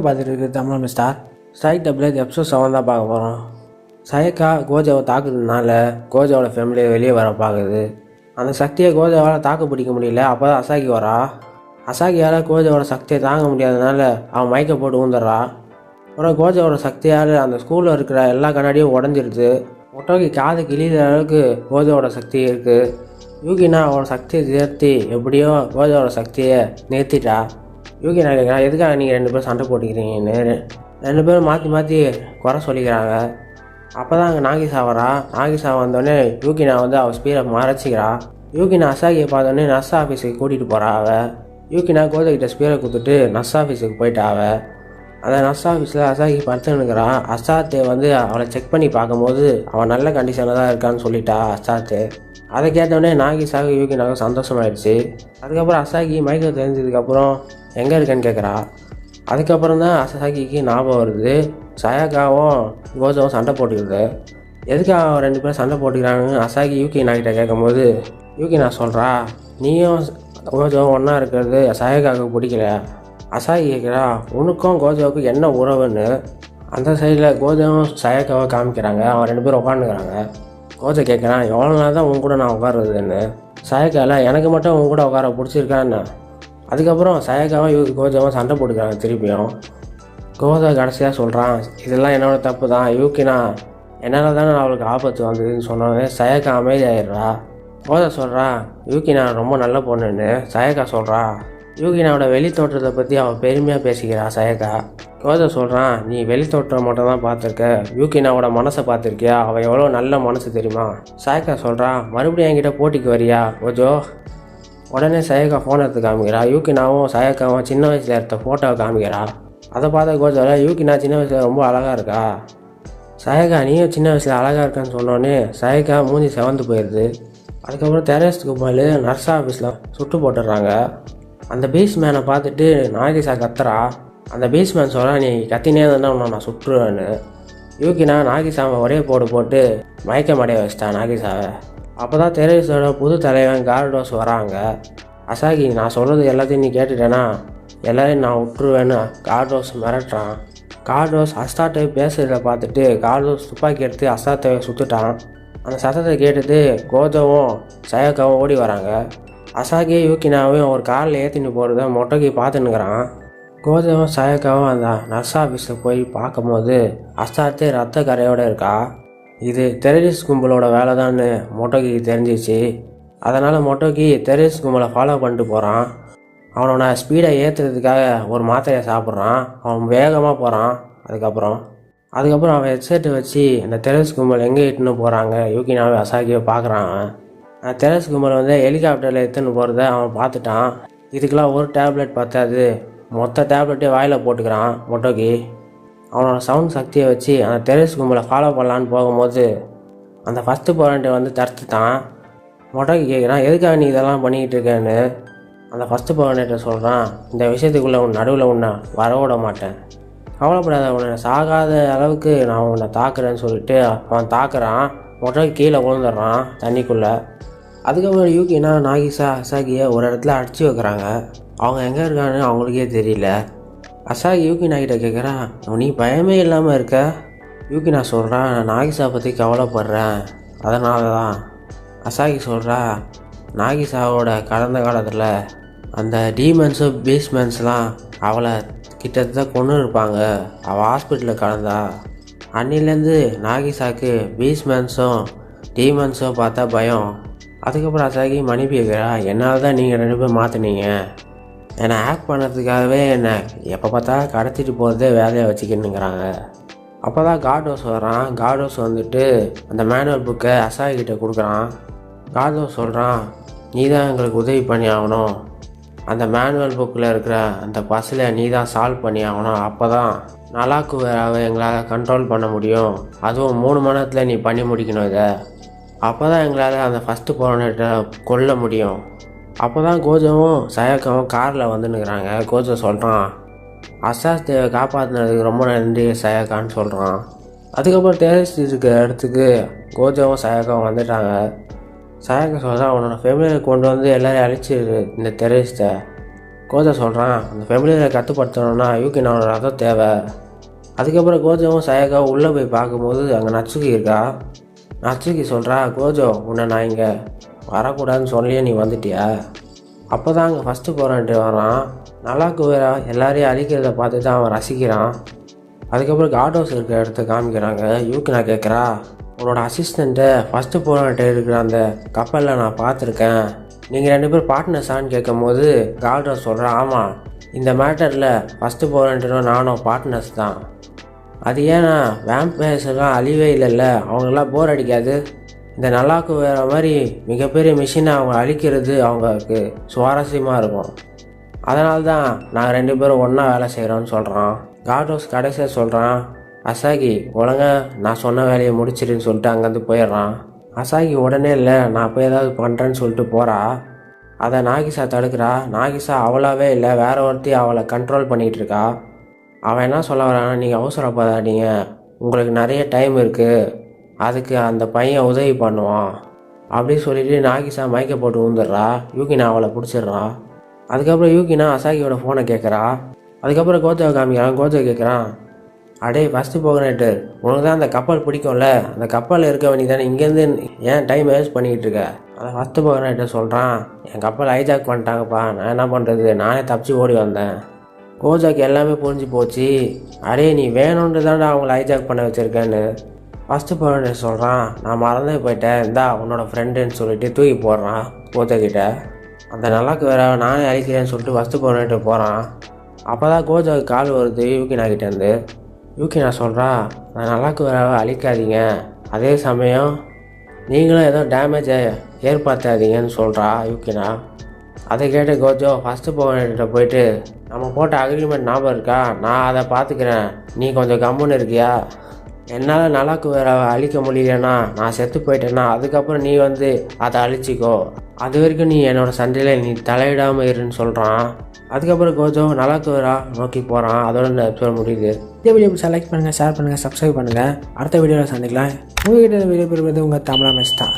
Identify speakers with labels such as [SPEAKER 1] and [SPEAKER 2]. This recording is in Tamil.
[SPEAKER 1] நீங்கள் பார்த்துட்டு இருக்குது தமிழ் மிஸ்டார் ஸ்ட்ரைக் டபுள் எபிசோட் 7 தான் பார்க்க போகிறோம். சயக்கா கோஜாவை தாக்குறதுனால கோஜாவோட ஃபேமிலியை வெளியே வர பார்க்குது. அந்த சக்தியை கோஜாவால் தாக்கு பிடிக்க முடியல. அப்போ தான் அசாகி வரா. அசாகியால் கோஜாவோட சக்தியை தாங்க முடியாதனால அவன் மயக்க போட்டு ஊந்துடுறா. அப்புறம் கோஜாவோட சக்தியால் அந்த ஸ்கூலில் இருக்கிற எல்லா கண்ணாடியும் உடஞ்சிருது. மொட்டோக்கி காது கிழிகிற அளவுக்கு கோஜாவோட சக்தி இருக்குது. யூகினா அவனோட சக்தியை சேர்த்தி எப்படியோ கோஜாவோட சக்தியை நிறுத்திட்டா. யூகினா கேட்குறான், எதுக்காக நீங்கள் 2 பேரும் சண்டை போட்டுக்கிறீங்கன்னு. 2 பேரும் மாற்றி மாற்றி குறை சொல்லிக்கிறாங்க. அப்போ தான் அங்கே நாகிசா வரா. நாகிசா வந்தோடனே யூகினா அவள் ஸ்பீடை மறைச்சிக்கிறா. யூகினா அசாகியை பார்த்தோன்னே நர்ஸ் ஆஃபீஸுக்கு கூட்டிகிட்டு போகிறா. அவள் யூகினா கோஜாக்கிட்ட ஸ்பீடை கொடுத்துட்டு நர்ஸ் ஆஃபீஸுக்கு போயிட்டா. அந்த நர்ஸ் ஆஃபீஸில் அசாகி படுத்துன்னுக்கிறான். அசாத்து அவளை செக் பண்ணி பார்க்கும்போது அவன் நல்ல கண்டிஷனில் தான் இருக்கான்னு சொல்லிட்டா அசாத்து. அதை கேட்டோடனே நாகிசாக யூகினாவுக்கு சந்தோஷமாயிடுச்சு. அதுக்கப்புறம் அசாகி மயக்கம் தெரிஞ்சதுக்கப்புறம் எங்கே இருக்கேன்னு கேட்குறா. அதுக்கப்புறம் தான் அசாகிக்கு ஞாபகம் வருது, சயாக்காவும் கோஜாவும் சண்டை போட்டுக்கிறது. எதுக்காக 2 பேரும் சண்டை போட்டுக்கிறாங்கன்னு அசாகி யூகினா கிட்ட கேட்கும்போது யூகினா சொல்கிறா, நீயும் கோஜாவும் ஒன்றா இருக்கிறது சயாக்காவுக்கு பிடிக்கல. அசாகி கேட்குறா, உனக்கும் கோஜாவுக்கும் என்ன உறவுன்னு. அந்த சைடில் கோஜாவும் சயாக்காவை காமிக்கிறாங்க. அவன் 2 பேரும் உட்காந்துக்கிறாங்க. கோஜா கேட்குறான், எவ்வளோ நாள் தான் உன் கூட நான் உட்காருறதுன்னு. சயாக்கால எனக்கு மட்டும் உன் கூட உட்கார பிடிச்சிருக்கான்னு. அதுக்கப்புறம் சயாக்காவும் கோஜாவும் சண்டை போட்டுக்கிறாங்க திருப்பியும். கோஜா கடைசியாக சொல்கிறான், இதெல்லாம் என்னோட தப்பு தான், யூகினா என்னால் தானே அவளுக்கு ஆபத்து வந்ததுன்னு சொன்னோன்னே சயாக்கா அமைதியாயிடுறா. கோஜா சொல்கிறா, யூகினா ரொம்ப நல்ல பொண்ணுன்னு. சயாக்கா சொல்கிறா, யூகினாவோட வெளி தோற்றத்தை பற்றி அவள் பெருமையாக பேசிக்கிறா. சயாக்கா கோஜா சொல்கிறான், நீ வெளி தோற்றம் மட்டும் தான் பார்த்துருக்க, யூகினாவோட மனசை பார்த்துருக்கியா, அவள் எவ்வளோ நல்ல மனசு தெரியுமா. சயாக்கா சொல்கிறான், மறுபடியும் என்கிட்ட போட்டிக்கு வரியா கோஜோ. உடனே சயாக்கா ஃபோன் எடுத்து காமிக்கிறா. யூகினாவும் சயாக்காவும் சின்ன வயசில் எடுத்த ஃபோட்டோவை காமிக்கிறா. அதை பார்த்த கோஜாவில் யூகினா சின்ன வயசில் ரொம்ப அழகாக இருக்கா. சயாக்கா நீயும் சின்ன வயசில் அழகாக இருக்கான்னு சொன்னோன்னே சயாக்கா மூஞ்சி செவந்து போயிடுது. அதுக்கப்புறம் டெரரிஸ்ட் கும்பல் நர்ஸ் ஆஃபீஸில் சுட்டு போட்டுடுறாங்க. அந்த பீஸ்மேனை பார்த்துட்டு நாகிசா கத்துறா. அந்த பீஸ்மேன் சொல்கிறா, நீ கத்தினே இருந்தால் உன்னை நான் சுட்டுருவேன்னு. யூகினா நாகிசாவை ஒரே போட்டு மயக்கம் அடைய வச்சிட்டான் நாகிசாவை. அப்போ தான் டெரரிஸ்டோட புது தலைவன் கார்டோஸ் வராங்க. அசாகி, நான் சொல்கிறது எல்லாத்தையும் நீ கேட்டுட்டேன்னா எல்லாரையும் நான் விட்டுருவேன்னு கார்டோஸ் மிரட்டுறான். கார்டோஸ் அஸ்தாட்டை பேசுகிறத பார்த்துட்டு கார்டோஸ் துப்பாக்கி எடுத்து அஸ்தாட்டை சுட்டுட்டான். அந்த சத்தத்தை கேட்டுட்டு கோஜாவும் சயாக்காவும் ஓடி வராங்க. அசாகி யூகினாவையும் ஒரு காரில் ஏற்றின்னு போகிறத மொட்டோக்கி பார்த்துன்னுக்கிறான். கோஜாவும் சயாக்காவும் அந்த நர்ஸ் ஆஃபீஸில் போய் பார்க்கும்போது அஸ்தாத்தே ரத்த கரையோடு இருக்கா. இது டெரரிஸ்ட் கும்பலோட வேலை தான்னு மொட்டோக்கிக்கு தெரிஞ்சிச்சு. அதனால் மொட்டோக்கி டெரரிஸ்ட் கும்பலை ஃபாலோ பண்ணிட்டு போகிறான். அவனோட ஸ்பீடை ஏற்றுறதுக்காக ஒரு மாத்திரையை சாப்பிட்றான். அவன் வேகமாக போகிறான். அதுக்கப்புறம் அவன் ஹெட்செட்டை வச்சு அந்த டெரரிஸ்ட் கும்பல் எங்கே இட்டுன்னு போகிறாங்க யூகினாவை அசாகியை பார்க்குறான். அந்த டெரரிஸ்ட் கும்பல் ஹெலிகாப்டரில் எடுத்துன்னு போகிறத அவன் பார்த்துட்டான். இதுக்கெல்லாம் ஒரு டேப்லெட் பார்த்தாது, மொத்த டேப்லெட்டே வாயில் போட்டுக்கிறான் மொட்டோக்கி. அவனோட சவுண்ட் சக்தியை வச்சு அந்த டெரரிஸ்ட் கும்பலை ஃபாலோ பண்ணலான்னு போகும்போது அந்த ஃபஸ்ட்டு போராண்ட்டை தடுத்துட்டான். மொட்டோக்கி கேட்குறான், எதுக்காக நீ இதெல்லாம் பண்ணிக்கிட்டு இருக்கேன்னு. அந்த ஃபஸ்ட்டு போராண்ட்டை சொல்கிறான், இந்த விஷயத்துக்குள்ளே உன் நடுவில் உன்னை வரவிட மாட்டேன், கவலைப்படாத, உன்னை சாகாத அளவுக்கு நான் உன்னை தாக்குறேன்னு சொல்லிட்டு அவன் தாக்குறான். மொட்டோக்கி கீழே விழுந்துடுறான் தண்ணிக்குள்ளே. அதுக்கப்புறம் யூகினா நாகிசா அசாகியை ஒரு இடத்துல அடித்து வைக்கிறாங்க. அவங்க எங்கே இருக்கான்னு அவங்களுக்கே தெரியல. அசாகி யூகினா கிட்ட கேட்குறான், நீ பயமே இல்லாமல் இருக்க. யூகினா சொல்கிறான், நான் நாகிசா பற்றி கவலைப்படுறேன், அதனால தான். அசாகி சொல்கிறா, நாகிசாவோட கடந்த காலத்தில் அந்த டீமன்ஸு பீஸ்மென்ஸ்லாம் அவளை கிட்டத்தட்ட கொண்டு இருப்பாங்க. அவள் ஹாஸ்பிட்டலில் கடந்தா. அன்னிலேருந்து நாகிசாக்கு பீஸ்மென்ஸும் டீமன்ஸும் பார்த்தா பயம். அதுக்கப்புறம் அசாகி மன்னிப்பு கேட்குறா, என்னால் தான் நீங்கள் 2 பேரும் மாற்றினீங்க. என்னை ஆக்ட் பண்ணுறதுக்காகவே என்னை எப்போ பார்த்தா கடத்திட்டு போகிறதே வேலையை வச்சுக்கின்னுங்கிறாங்க. அப்போ தான் கார்டோஸ் வரான். கார்டோஸ் அந்த மேனுவல் புக்கை அசாகிக்கிட்ட கொடுக்குறான். கார்டோஸ் சொல்கிறான், நீ தான் எங்களுக்கு உதவி பண்ணி ஆகணும், அந்த மேனுவல் புக்கில் இருக்கிற அந்த பஸ்ஸில் நீ தான் சால்வ் பண்ணி ஆகணும், அப்போ தான் நலாக்குவேராவை எங்களால் கண்ட்ரோல் பண்ண முடியும், அதுவும் 3 மணி நேரத்தில் நீ பண்ணி முடிக்கணும் இதை, அப்போ தான் எங்களால் அந்த ஃபஸ்ட்டு போராட்டத்தை கொல்ல முடியும். அப்போ தான் கோஜாவும் சயாக்காவும் காரில் வந்துன்னுக்கிறாங்க. கோஜா சொல்கிறான், அசாஸ்தேவை காப்பாற்றினதுக்கு ரொம்ப நன்றி சயாக்கான்னு சொல்கிறான். அதுக்கப்புறம் டெரரிஸ்ட் இருக்கிற இடத்துக்கு கோஜாவும் சயாக்காவும் வந்துட்டாங்க. சயாக்கா சொல்கிறான், அவனோட ஃபேமிலியை கொண்டு எல்லோரையும் அழிச்சிரு இந்த டெரரிஸ்ட்டை. கோஜோ சொல்கிறான் அந்த ஃபெமிலியில் கட்டுப்படுத்தணும்னா யூகினாவோட ரதம் தேவை. அதுக்கப்புறம் கோஜோவும் சயகாவும் உள்ளே போய் பார்க்கும்போது அங்கே நட்சுகி இருக்கா. நட்சுகி சொல்கிறா, கோஜோ உன்னை நான் இங்கே வரக்கூடாதுன்னு சொல்லியே நீ வந்துட்டியா. அப்போ தான் அங்கே ஃபஸ்ட்டு போகிறான்ட்டு வரான். நல்லாக்கு வேற எல்லாரையும் அழிக்கிறத பார்த்து தான் அவன் ரசிக்கிறான். அதுக்கப்புறம் காட் ஹவுஸ் இருக்கிற இடத்த காமிக்கிறாங்க. யூகினா கேட்குறா, உன்னோட அசிஸ்டண்ட்டை ஃபஸ்ட்டு போகிறான்ட்டு இருக்கிற அந்த கப்பலில் நான் பார்த்துருக்கேன், நீங்கள் 2 பேர் பார்ட்னர்ஸான்னு கேட்கும் போது காட் ஹவுஸ் சொல்கிறேன், ஆமாம் இந்த மேட்டரில் ஃபஸ்ட்டு போகிறான்ட்டு நானும் பார்ட்னர்ஸ் தான். அது ஏன்னா வேம்பயர்ஸ் எல்லாம் அழிவே இல்லைல்ல, அவங்களெல்லாம் போர் அடிக்காது. இந்த நல்லாக்கு வேற மாதிரி மிகப்பெரிய மிஷினை அவங்க அழிக்கிறது அவங்களுக்கு சுவாரஸ்யமாக இருக்கும். அதனால தான் நாங்கள் 2 பேரும் ஒன்றா வேலை செய்கிறோன்னு சொல்கிறான். காட் ஹவுஸ் கடைசியாக சொல்கிறான், அசாகி ஒழுங்கா நான் சொன்ன வேலையை முடிச்சிடுன்னு சொல்லிட்டு அங்கேருந்து போயிடுறான். அசாகி உடனே இல்லை நான் போய் ஏதாவது பண்ணுறேன்னு சொல்லிட்டு போகிறா. அதை நாகிசா தடுக்கிறா. நாகிசா அவளாவே இல்லை வேற ஒருத்தி அவளை கண்ட்ரோல் பண்ணிகிட்டு இருக்கா. அவன் என்ன சொல்ல வரான்னா, நீங்கள் அவசரப்படாதீங்க, உங்களுக்கு நிறைய டைம் இருக்குது, அதுக்கு அந்த பையன் உதவி பண்ணுவான் அப்படின்னு சொல்லிட்டு நாகிசா மயக்க போட்டு விழுந்துடுறா. யூகினா அவளை பிடிச்சிடுறா. அதுக்கப்புறம் யூகினா அசாகியோட ஃபோனை கேட்குறா. அதுக்கப்புறம் கோஜோவை காமிக்கிறான். கோஜோ கேட்குறான், அடே ஃபஸ்ட்டு போகிறேன்ட்டு உனக்கு தான் அந்த கப்பல் பிடிக்கும்ல, அந்த கப்பலில் இருக்க வேண்டியதானே, இங்கேருந்து ஏன் டைம் வேஸ்ட் பண்ணிக்கிட்டு இருக்க. அதை ஃபஸ்ட்டு போகிறேன்ட்டு சொல்கிறான், என் கப்பல் ஹைஜாக் பண்ணிட்டாங்கப்பா, நான் என்ன பண்ணுறது, நானே தப்பிச்சு ஓடி வந்தேன். கோஜோக்கு எல்லாமே புரிஞ்சு போச்சு. அடே நீ வேணுன்ட்டு தான்டா அவங்கள ஹைஜாக் பண்ண வச்சுருக்கேன்னு ஃபஸ்ட்டு போகிறேன்னு சொல்கிறான். நான் மறந்தே போயிட்டேன், இந்தா உன்னோட ஃப்ரெண்டுன்னு சொல்லிட்டு தூக்கி போடுறான் கோஜோக்கிட்ட. அந்த நல்லாக்கு வேற நானே அழிக்கிறேன்னு சொல்லிட்டு ஃபஸ்ட்டு போகிறேன்ட்டு போகிறான். அப்போ தான் கோஜோக்கு கால் வருது யூகினா கிட்டேருந்து. யூகினா சொல்கிறா, நான் நல்லாக்கு வேற அழிக்காதீங்க, அதே சமயம் நீங்களும் ஏதோ டேமேஜை ஏற்படுத்தாதீங்கன்னு சொல்கிறா யூகினா. அதை கேட்டு கோஜோ ஃபஸ்ட்டு போகிட்ட போயிட்டு, நம்ம போட்ட அக்ரிமெண்ட் ஞாபகம் இருக்கா, நான் அதை பார்த்துக்கிறேன், நீ கொஞ்சம் கம்முன்னு இருக்கியா, என்னால் நல்லாக்கு வேற அழிக்க முடியலன்னா நான் செத்து போயிட்டேன்னா அதுக்கப்புறம் நீ வந்து அதை அழிச்சிக்கோ, அது வரைக்கும் நீ என்னோடய சண்டையில் நீ தலையிடாமல் இருன்னு சொல்கிறான். அதுக்கப்புறம் கோஜோ நல்லாக்கு வேற நோக்கி போகிறான். அதோட இந்த எபிசோட் முடியுது. இந்த வீடியோ பிடிச்சா லைக் பண்ணுங்கள், ஷேர் பண்ணுங்கள், சப்ஸ்கிரைப் பண்ணுங்கள். அடுத்த வீடியோவில் சந்திக்கலாம். உங்கள்கிட்ட வீடியோ பெறுவது உங்கள் தமிழா மெஸ்டா.